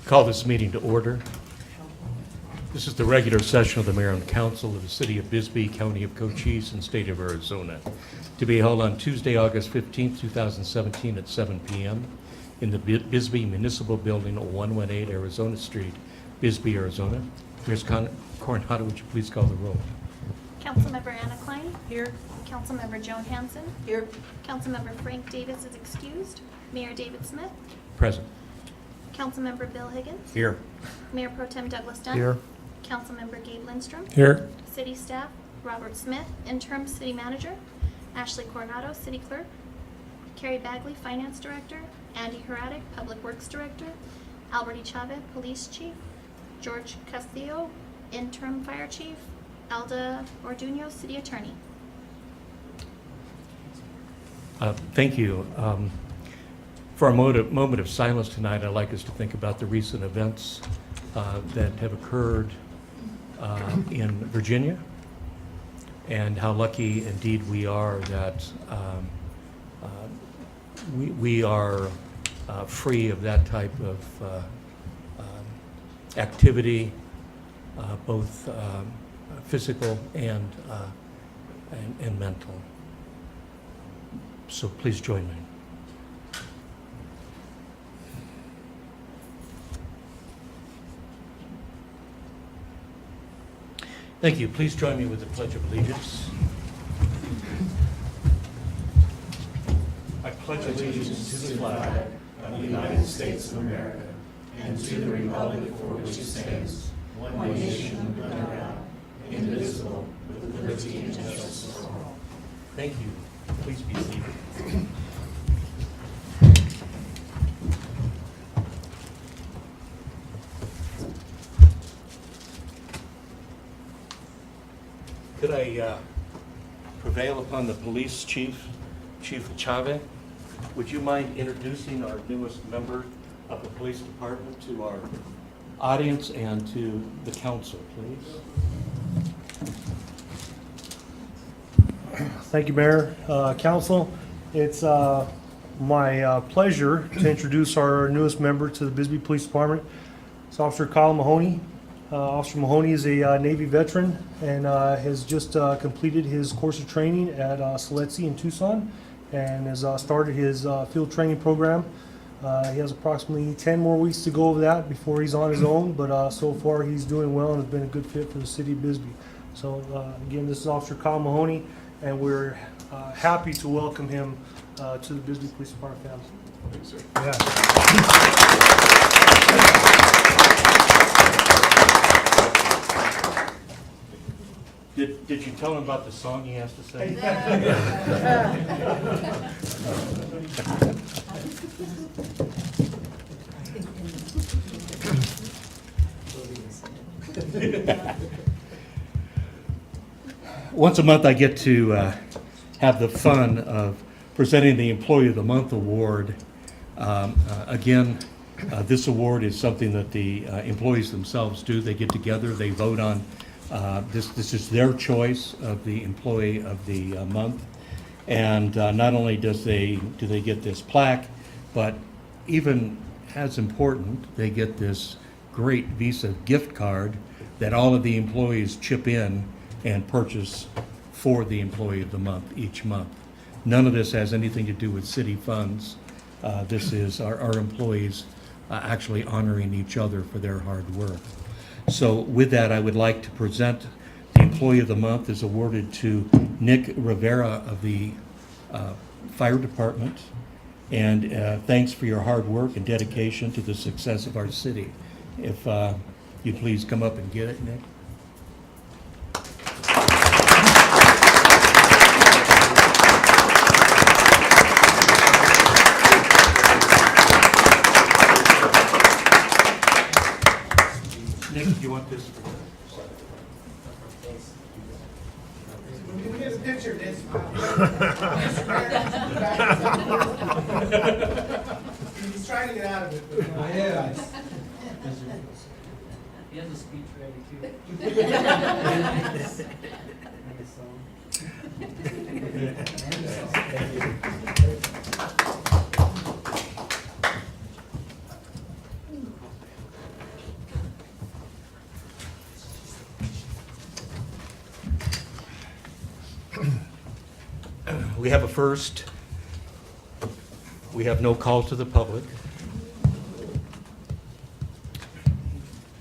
Call this meeting to order. This is the regular session of the Mayor and Council of the City of Bisbee, County of Cochise, and State of Arizona, to be held on Tuesday, August 15th, 2017 at 7 p.m. in the Bisbee Municipal Building, 118 Arizona Street, Bisbee, Arizona. Ms. Coronado, would you please call the roll? Councilmember Anna Klein. Here. Councilmember Joan Hanson. Here. Councilmember Frank Davis is excused. Mayor David Smith. Present. Councilmember Bill Higgins. Here. Mayor Pro Tem Douglas Dunn. Here. Councilmember Gabe Lindstrom. Here. City staff, Robert Smith, interim city manager. Ashley Coronado, city clerk. Carrie Bagley, finance director. Andy Heradic, public works director. Albert E. Chavez, police chief. George Castillo, interim fire chief. Alda Orduno, city attorney. Thank you. For a moment of silence tonight, I'd like us to think about the recent events that have occurred in Virginia, and how lucky indeed we are that we are free of that type of activity, both physical and mental. So please join me. Thank you. Please join me with the Pledge of Allegiance. I pledge allegiance to the flag of the United States of America and to the republic for which it stands, one nation under God, indivisible, with liberty and justice for all. Thank you. Please be seated. Could I prevail upon the police chief, Chief Chavez? Would you mind introducing our newest member of the police department to our audience and to the council, please? Thank you, Mayor, Council. It's my pleasure to introduce our newest member to the Bisbee Police Department. It's Officer Kyle Mahoney. Officer Mahoney is a Navy veteran and has just completed his course of training at Siletzi in Tucson and has started his field training program. He has approximately 10 more weeks to go over that before he's on his own, but so far he's doing well and has been a good fit for the city of Bisbee. So again, this is Officer Kyle Mahoney, and we're happy to welcome him to the Bisbee Police Department family. Thanks, sir. Yeah. Did you tell him about the song he has to sing? Once a month I get to have the fun of presenting the Employee of the Month award. Again, this award is something that the employees themselves do. They get together, they vote on this is their choice of the Employee of the Month. And not only do they get this plaque, but even as important, they get this great Visa gift card that all of the employees chip in and purchase for the Employee of the Month each month. None of this has anything to do with city funds. This is our employees actually honoring each other for their hard work. So with that, I would like to present the Employee of the Month is awarded to Nick Rivera of the Fire Department. And thanks for your hard work and dedication to the success of our city. If you'd please come up and get it, Nick. Nick, do you want this? Can we get a picture of this? He's trying to get out of it. But He has a speech ready too. We have a first. We have no call to the public.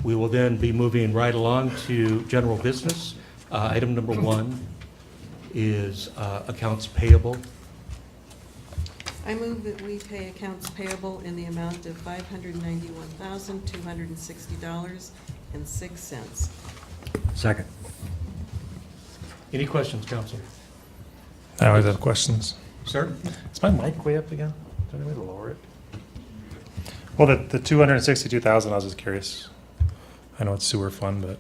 We will then be moving right along to general business. Item number 1 is accounts payable. I move that we pay accounts payable in the amount of $591,260.06. Second. Any questions, council? I always have questions. Sir? Is my mic way up again? Is there any way to lower it? Well, the 262,000, I was just curious. I know it's sewer fund, but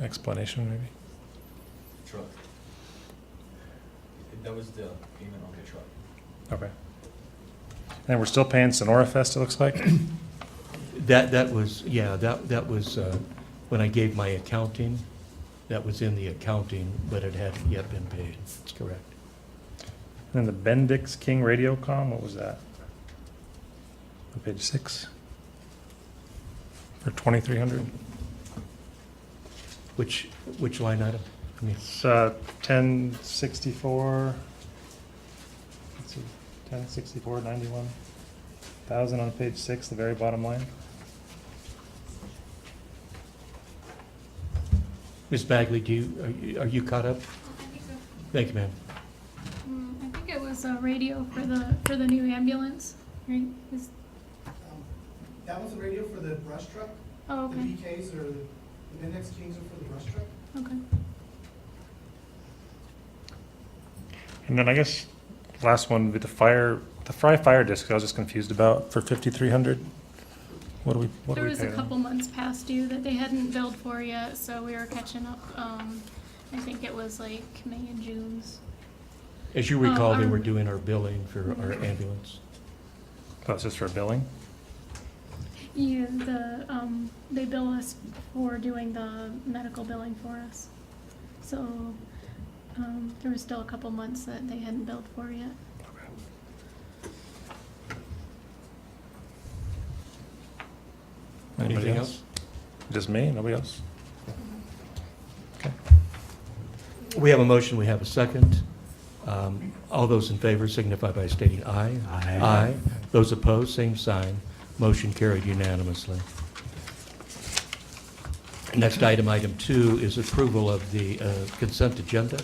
explanation maybe? Truck. That was the payment on the truck. Okay. And we're still paying Sonora Fest, it looks like? That was, yeah, that was when I gave my accounting. That was in the accounting, but it hadn't yet been paid. That's correct. And then the Bendix King Radiocom, what was that? On page 6? For 2,300? Which line item? I mean, It's 1064. Let's see, 1064, 91,000 on page 6, the very bottom line. Ms. Bagley, are you caught up? I think so. Thank you, ma'am. I think it was a radio for the new ambulance, right? That was the radio for the brush truck. Oh, The okay, BKs or the Mindex Kings are for the brush truck. okay. And then I guess last one with the fire disc, I was just confused about for 5,300. What do we There was a pay them? couple months past due that they hadn't billed for yet, so we were catching up. I think it was like May and June's. As you recall, they our- were doing our billing for our ambulance. Oh, it's just for billing? Yeah, they bill us for doing the medical billing for us. So, there was still a couple months that they hadn't billed for yet. Anybody Anything else? Just me? Nobody else? Okay. We have a motion, we have a second. All those in favor signify by stating aye. Aye. Aye. Those opposed, same sign. Motion carried unanimously. Next item, item 2, is approval of the consent agenda.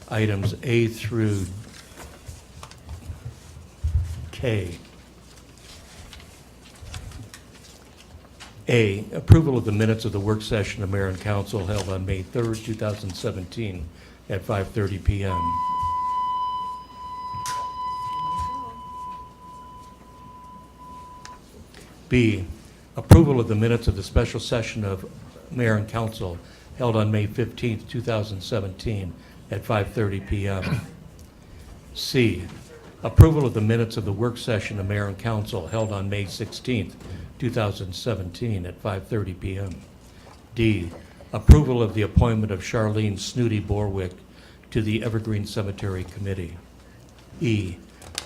Items A through K. A, approval of the minutes of the work session of Mayor and Council held on May 3rd, 2017 at 5:30 PM. B, approval of the minutes of the special session of Mayor and Council held on May 15th, 2017 at 5:30 PM. C, approval of the minutes of the work session of Mayor and Council held on May 16th, 2017 at 5:30 PM. D, approval of the appointment of Charlene Snooty Borwick to the Evergreen Cemetery Committee. E,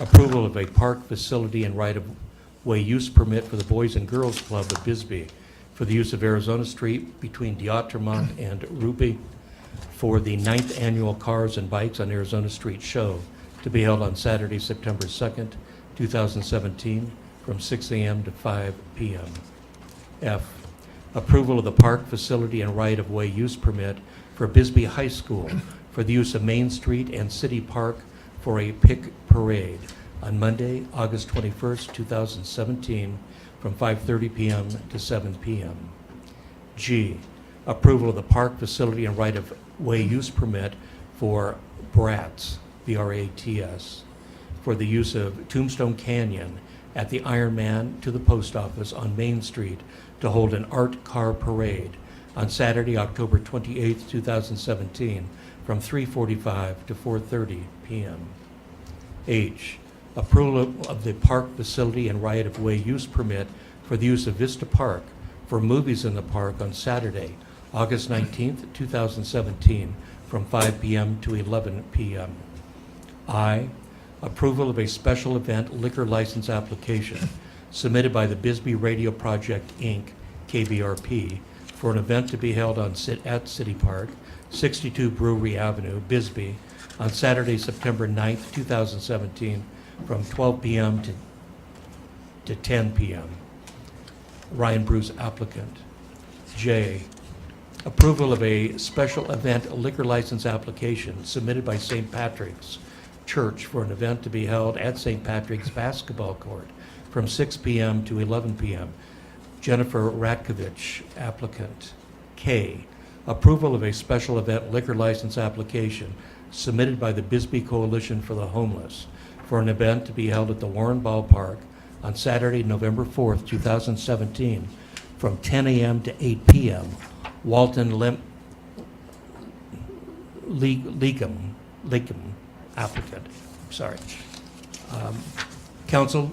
approval of a park facility and right-of-way use permit for the Boys and Girls Club of Bisbee for the use of Arizona Street between D'Outremont and Ruby for the 9th Annual Cars and Bikes on Arizona Street Show to be held on Saturday, September 2nd, 2017, from 6 a.m. to 5 p.m. F, approval of the park facility and right-of-way use permit for Bisbee High School for the use of Main Street and City Park for a pick parade on Monday, August 21st, 2017, from 5:30 p.m. to 7 p.m. G, approval of the park facility and right-of-way use permit for BRATS, B-R-A-T-S, for the use of Tombstone Canyon at the Ironman to the post office on Main Street to hold an art car parade on Saturday, October 28th, 2017, from 3:45 to 4:30 p.m. H, approval of the park facility and right-of-way use permit for the use of Vista Park for movies in the park on Saturday, August 19th, 2017, from 5 p.m. to 11 p.m. I, approval of a special event liquor license application submitted by the Bisbee Radio Project, Inc., KBRP, for an event to be held at City Park, 62 Brewery Avenue, Bisbee, on Saturday, September 9th, 2017, from 12 p.m. to 10 p.m. Ryan Bruce applicant. J, approval of a special event liquor license application submitted by St. Patrick's Church for an event to be held at St. Patrick's Basketball Court from 6 p.m. to 11 p.m. Jennifer Ratkovich, applicant. K, approval of a special event liquor license application submitted by the Bisbee Coalition for the Homeless for an event to be held at the Warren Ballpark on Saturday, November 4th, 2017, from 10 a.m. to 8 p.m. Walton Leakum, applicant. Sorry. Council,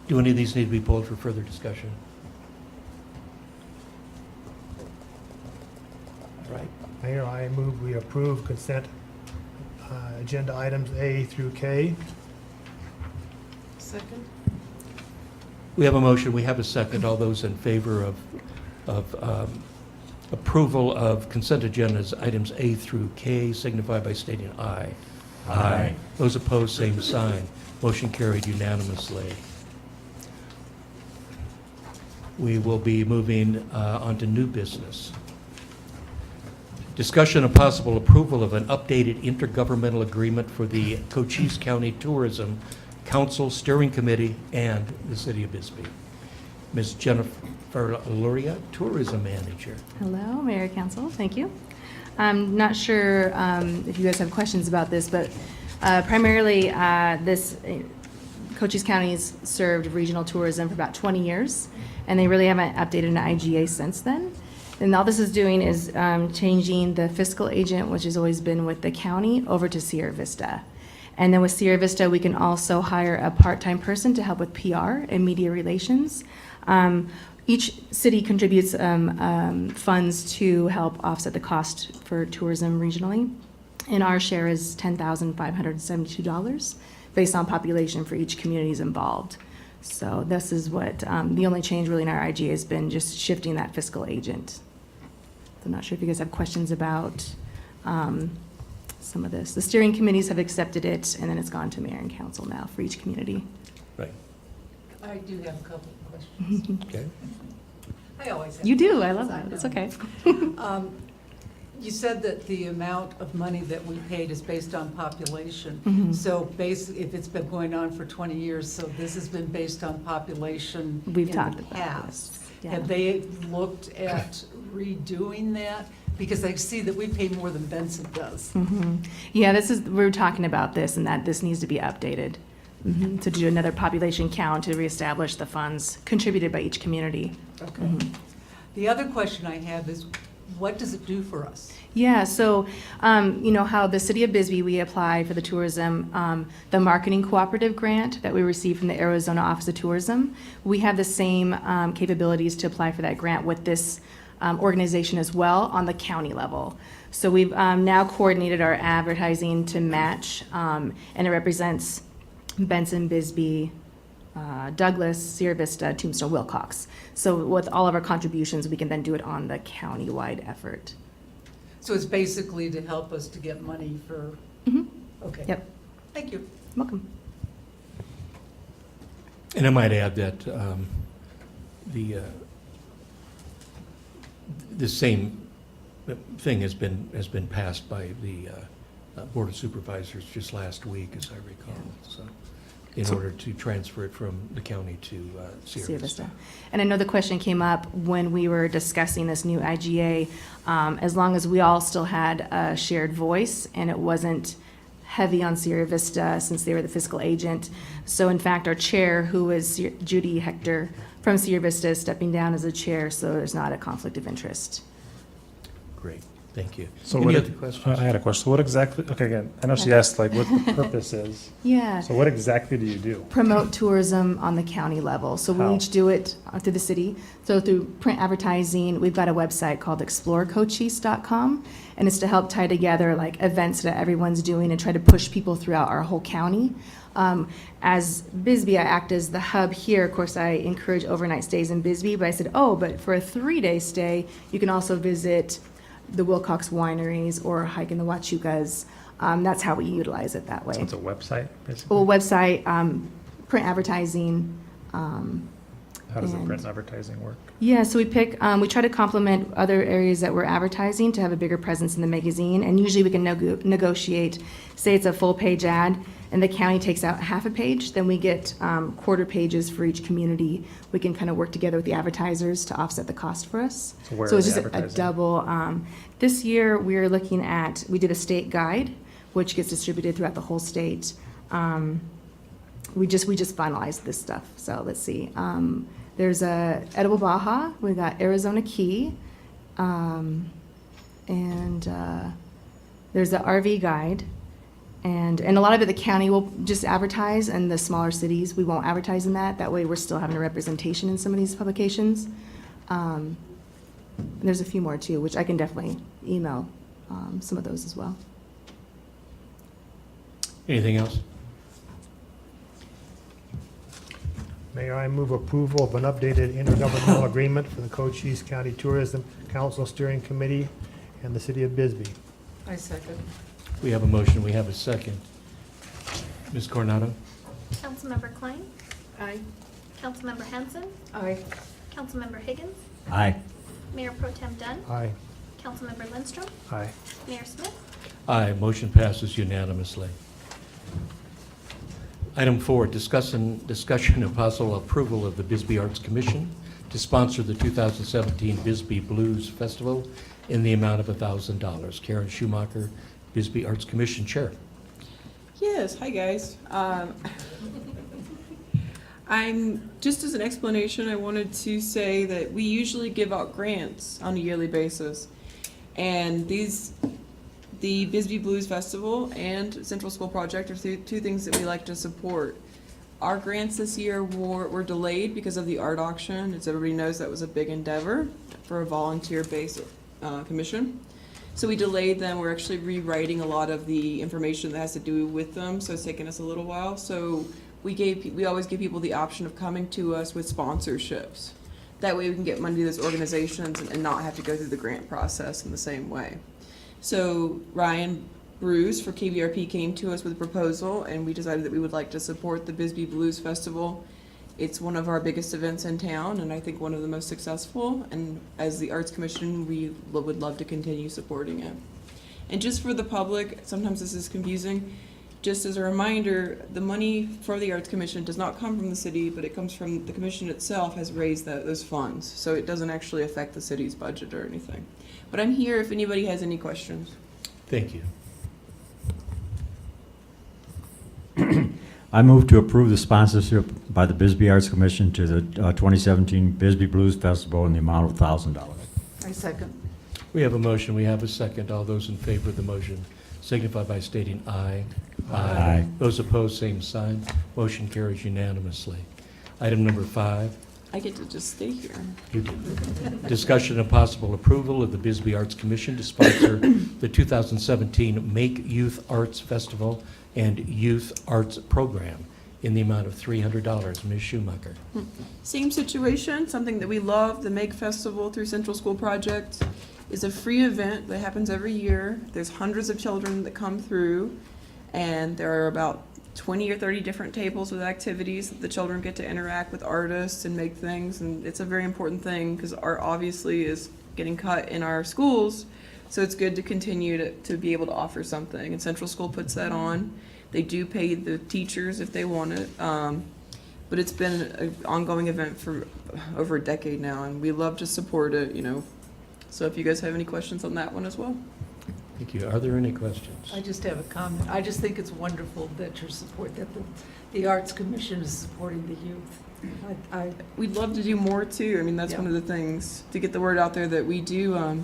do any of these need to be pulled for further discussion? All right. Mayor, I move we approve consent agenda items A through K. Second? We have a motion, we have a second. All those in favor of approval of consent agendas items A through K signify by stating aye. Aye. Those opposed, same sign. Motion carried unanimously. We will be moving on to new business. Discussion of possible approval of an updated intergovernmental agreement for the Cochise County Tourism Council Steering Committee and the City of Bisbee. Ms. Jennifer Luria, Tourism Manager. Hello, Mayor Council, thank you. I'm not sure if you guys have questions about this, but primarily Cochise County's served regional tourism for about 20 years, and they really haven't updated an IGA since then. And all this is doing is changing the fiscal agent, which has always been with the county, over to Sierra Vista. And then with Sierra Vista, we can also hire a part-time person to help with PR and media relations. Each city contributes funds to help offset the cost for tourism regionally. And our share is $10,572 based on population for each communities involved. So this is what, the only change really in our IGA has been just shifting that fiscal agent. So I'm not sure if you guys have questions about some of this. The steering committees have accepted it, and then it's gone to mayor and council now for each community. Right. I do have a couple of questions. Okay. I always have. You do, I love questions, that, it's know. okay. You said that the amount of money that we paid is based on population. Mhm. So basically, if it's been going on for 20 years, so this has been based on population We've in talked the about past. this, yeah. Have they looked at redoing that? Because I see that we pay more than Benson does. Mhm. Yeah, we're talking about this and that this needs to be updated. To do another population count to reestablish the funds contributed by each community. Okay. The other question I have is, what does it do for us? Yeah, so, you know how the city of Bisbee, we apply for the tourism, the marketing cooperative grant that we received from the Arizona Office of Tourism. We have the same capabilities to apply for that grant with this organization as well on the county level. So we've now coordinated our advertising to match, and it represents Benson, Bisbee, Douglas, Sierra Vista, Tombstone, Wilcox. So with all of our contributions, we can then do it on the county-wide effort. So it's basically to help us to get money for, Mhm. okay. Yep, Thank you. welcome. And I might add that the same thing has been passed by the Board of Supervisors just last week, as I recall, so, in order to transfer it from the county to Sierra Vista. And I know the question came up when we were discussing this new IGA, as long as we all still had a shared voice and it wasn't heavy on Sierra Vista since they were the fiscal agent. So in fact, our chair, who is Judy Hector from Sierra Vista, is stepping down as a chair, so there's not a conflict of interest. Great, thank you. So Any what, other questions? I had a question. So what exactly, okay, again, I know she asked like what the purpose is. Yeah. So what exactly do you do? Promote tourism on the county level. So we How? each do it through the city. So through print advertising, we've got a website called explorecochise.com, and it's to help tie together like events that everyone's doing and try to push people throughout our whole county. As Bisbee, I act as the hub here. Of course, I encourage overnight stays in Bisbee, but I said, oh, but for a 3-day stay, you can also visit the Wilcox wineries or hike in the Huachucas. That's how we utilize it that way. So it's a website, basically? Well, website, print advertising. How does the and- print advertising work? Yeah, so we try to complement other areas that we're advertising to have a bigger presence in the magazine. And usually we can negotiate, say it's a full page ad and the county takes out half a page, then we get quarter pages for each community. We can kind of work together with the advertisers to offset the cost for us. So where So are it's they just a advertising? double. This year, we're looking at, we did a state guide, which gets distributed throughout the whole state. We just finalized this stuff, so let's see. There's a Edible Baja, we got Arizona Key, and there's the RV guide. And a lot of it, the county will just advertise, and the smaller cities, we won't advertise in that. That way, we're still having a representation in some of these publications. And there's a few more too, which I can definitely email some of those as well. Anything else? Mayor, I move approval of an updated intergovernmental agreement for the Cochise County Tourism Council Steering Committee and the City of Bisbee. I second. We have a motion, we have a second. Ms. Coronado? Councilmember Klein, Aye. Councilmember Hanson, Aye. Councilmember Higgins, Aye. Mayor Pro Tem Dunn, Aye. Councilmember Lindstrom, Aye. Mayor Smith. Aye, motion passes unanimously. Item 4, discussion and possible approval of the Bisbee Arts Commission to sponsor the 2017 Bisbee Blues Festival in the amount of $1,000. Karen Schumacher, Bisbee Arts Commission Chair. Yes, hi guys. I'm just as an explanation, I wanted to say that we usually give out grants on a yearly basis, and the Bisbee Blues Festival and Central School Project are two things that we like to support. Our grants this year were delayed because of the art auction. As everybody knows, that was a big endeavor for a volunteer-based commission. So we delayed them. We're actually rewriting a lot of the information that has to do with them, so it's taken us a little while. So we always give people the option of coming to us with sponsorships. That way we can get money to those organizations and not have to go through the grant process in the same way. So Ryan Bruce for KVRP came to us with a proposal, and we decided that we would like to support the Bisbee Blues Festival. It's one of our biggest events in town, and I think one of the most successful, and as the Arts Commission, we would love to continue supporting it. And just for the public, sometimes this is confusing, just as a reminder, the money for the Arts Commission does not come from the city, but it comes from the commission itself has raised those funds, so it doesn't actually affect the city's budget or anything. But I'm here if anybody has any questions. Thank you. I move to approve the sponsorship by the Bisbee Arts Commission to the 2017 Bisbee Blues Festival in the amount of $1,000. I second. We have a motion, we have a second. All those in favor of the motion signify by stating aye. Aye. Those opposed, same sign. Motion carries unanimously. Item number 5. I get to just stay here. You do. Discussion and possible approval of the Bisbee Arts Commission to sponsor the 2017 Make Youth Arts Festival and Youth Arts Program in the amount of $300. Ms. Schumacher. Same situation, something that we love, the Make Festival through Central School Project is a free event that happens every year. There's hundreds of children that come through, and there are about 20 or 30 different tables with activities that the children get to interact with artists and make things, and it's a very important thing because art obviously is getting cut in our schools, so it's good to continue to be able to offer something, and Central School puts that on. They do pay the teachers if they want it, but it's been an ongoing event for over a decade now, and we love to support it, you know. So if you guys have any questions on that one as well. Thank you. Are there any questions? I just have a comment. I just think it's wonderful that the Arts Commission is supporting the youth. We'd love to do more too. I mean, that's one of the things to get the word out there that we do.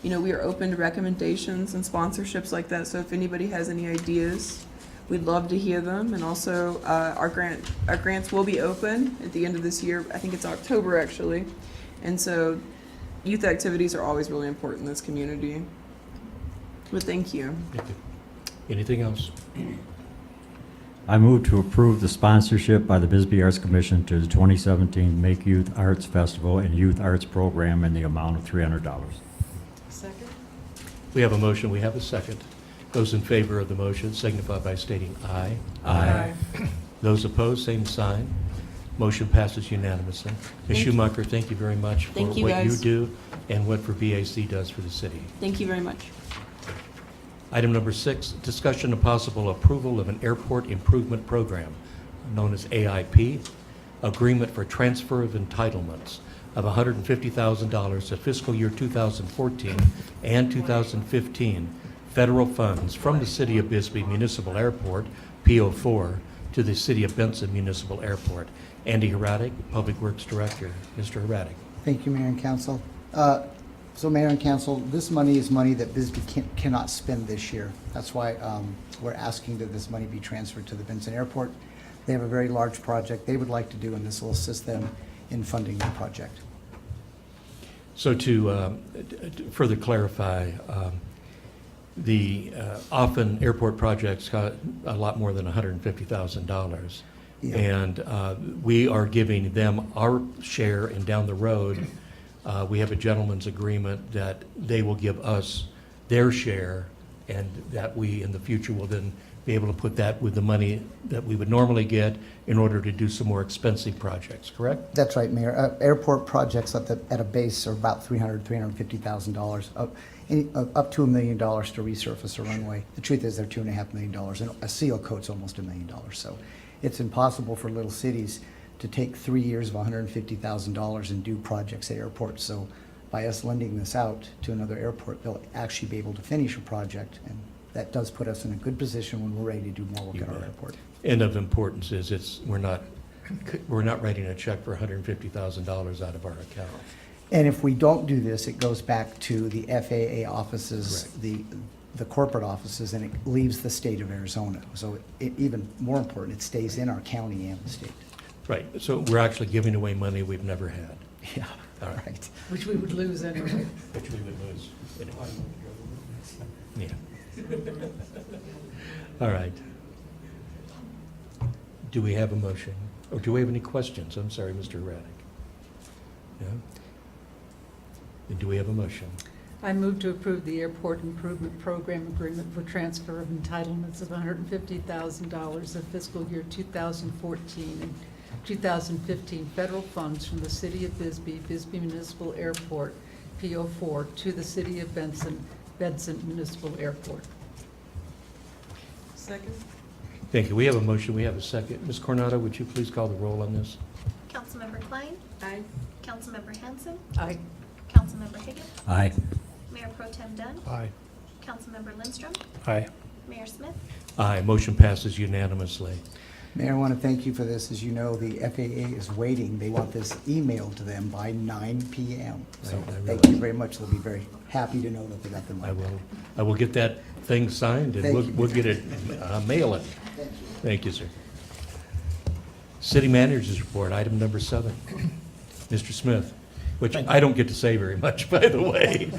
You know, we are open to recommendations and sponsorships like that. So if anybody has any ideas, we'd love to hear them. And also, our grants will be open at the end of this year. I think it's October actually. And so, youth activities are always really important in this community. But thank you. Thank you. Anything else? I move to approve the sponsorship by the Bisbee Arts Commission to the 2017 Make Youth Arts Festival and Youth Arts Program in the amount of $300. Second? We have a motion, we have a second. Those in favor of the motion signify by stating aye. Aye. Those opposed, same sign. Motion passes unanimously. Ms. Thank you. Schumacher, thank you very much for Thank you, what you guys. do and what for BAC does for the city. Thank you very much. Item number 6, discussion of possible approval of an airport improvement program known as AIP, agreement for transfer of entitlements of $150,000 to fiscal year 2014 and 2015 federal funds from the City of Bisbee Municipal Airport, PO4, to the City of Benson Municipal Airport. Andy Heradic, Public Works Director. Mr. Heradic. Thank you, Mayor and Council. So Mayor and Council, this money is money that Bisbee cannot spend this year. That's why we're asking that this money be transferred to the Benson Airport. They have a very large project they would like to do, and this will assist them in funding the project. So to further clarify, often airport projects cost a lot more than $150,000. Yeah. And we are giving them our share, and down the road, we have a gentleman's agreement that they will give us their share, and that we, in the future, will then be able to put that with the money that we would normally get in order to do some more expensive projects, correct? That's right, Mayor. Airport projects at a base are about $350,000, up to $1 million to resurface a runway. The truth is they're $2.5 million, and a seal coat's almost $1 million. So it's impossible for little cities to take 3 years of $150,000 and do projects at airports. So by us lending this out to another airport, they'll actually be able to finish a project, and that does put us in a good position when we're ready to do more work at our airport. And of importance is we're not writing a check for $150,000 out of our account. And if we don't do this, it goes back to the FAA offices, the corporate offices, and it leaves the state of Arizona. So even more important, it stays in our county and the state. Right, so we're actually giving away money we've never had. Yeah, All right. right. Which we would lose anyway. Which we would lose. Yeah. All right. Do we have a motion? Or do we have any questions? I'm sorry, Mr. Raddick. No? And do we have a motion? I move to approve the Airport Improvement Program Agreement for transfer of entitlements of $150,000 of fiscal year 2014 and 2015 federal funds from the City of Bisbee, Bisbee Municipal Airport, PO4, to the City of Benson, Benson Municipal Airport. Second? Thank you. We have a motion. We have a second. Ms. Coronado, would you please call the roll on this? Councilmember Klein? Aye. Councilmember Hanson? Aye. Councilmember Higgins? Aye. Mayor Pro Tem Dunn? Aye. Councilmember Lindstrom? Aye. Mayor Smith? Aye. Motion passes unanimously. Mayor, I want to thank you for this. As you know, the FAA is waiting. They want this emailed to them by 9 p.m. So I thank you very much. They'll be very happy to know that they got the money. I will get that thing signed, and Thank you. we'll get it, mail it. Thank you, sir. City Manager's Report, item number 7. Mr. Smith, which I don't get to say very much, by the way.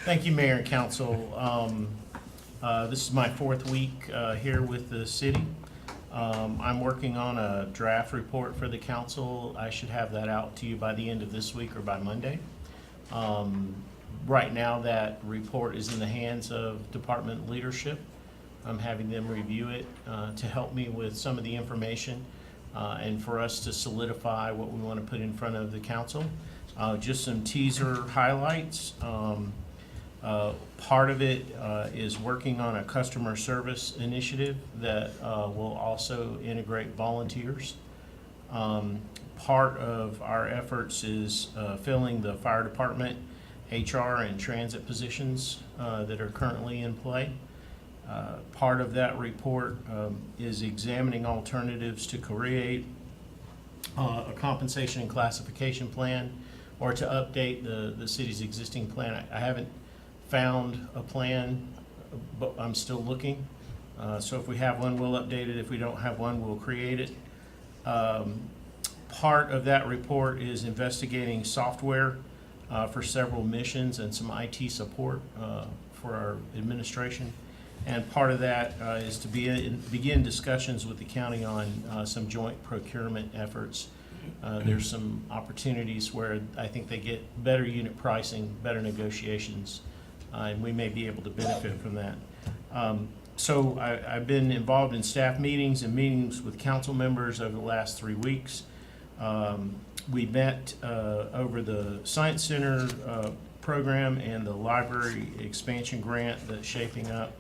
Thank you, Mayor and Council. This is my 4th week here with the city. I'm working on a draft report for the council. I should have that out to you by the end of this week or by Monday. Right now, that report is in the hands of department leadership. I'm having them review it to help me with some of the information and for us to solidify what we want to put in front of the council. Just some teaser highlights. Part of it is working on a customer service initiative that will also integrate volunteers. Part of our efforts is filling the fire department, HR, and transit positions that are currently in play. Part of that report is examining alternatives to create a compensation and classification plan or to update the city's existing plan. I haven't found a plan, but I'm still looking. So if we have one, we'll update it. If we don't have one, we'll create it. Part of that report is investigating software for several missions and some IT support for our administration. And part of that is to begin discussions with the county on some joint procurement efforts. There's some opportunities where I think they get better unit pricing, better negotiations and we may be able to benefit from that. So I've been involved in staff meetings and meetings with council members over the last 3 weeks. We met over the Science Center program and the library expansion grant that's shaping up.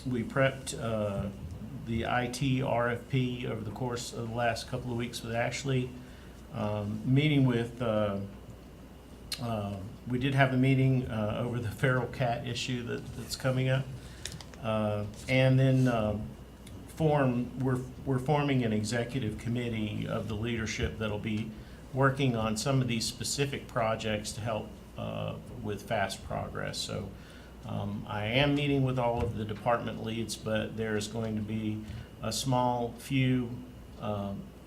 We prepped the IT RFP over the course of the last couple of weeks with Ashley. Meeting with, we did have a meeting over the feral cat issue that's coming up. And then we're forming an executive committee of the leadership that'll be working on some of these specific projects to help with fast progress. So I am meeting with all of the department leads, but there's going to be a small few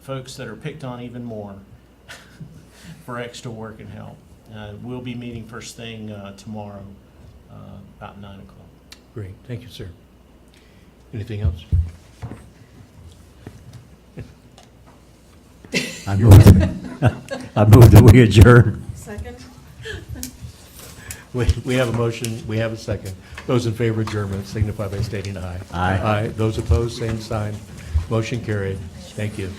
folks that are picked on even more for extra work and help. We'll be meeting first thing tomorrow, about 9 o'clock. Great, thank you, sir. Anything else? I move that we adjourn. Second? We have a motion, we have a second. Those in favor of adjournment signify by stating aye. Aye. Aye. Those opposed, same sign. Motion carried. Thank you.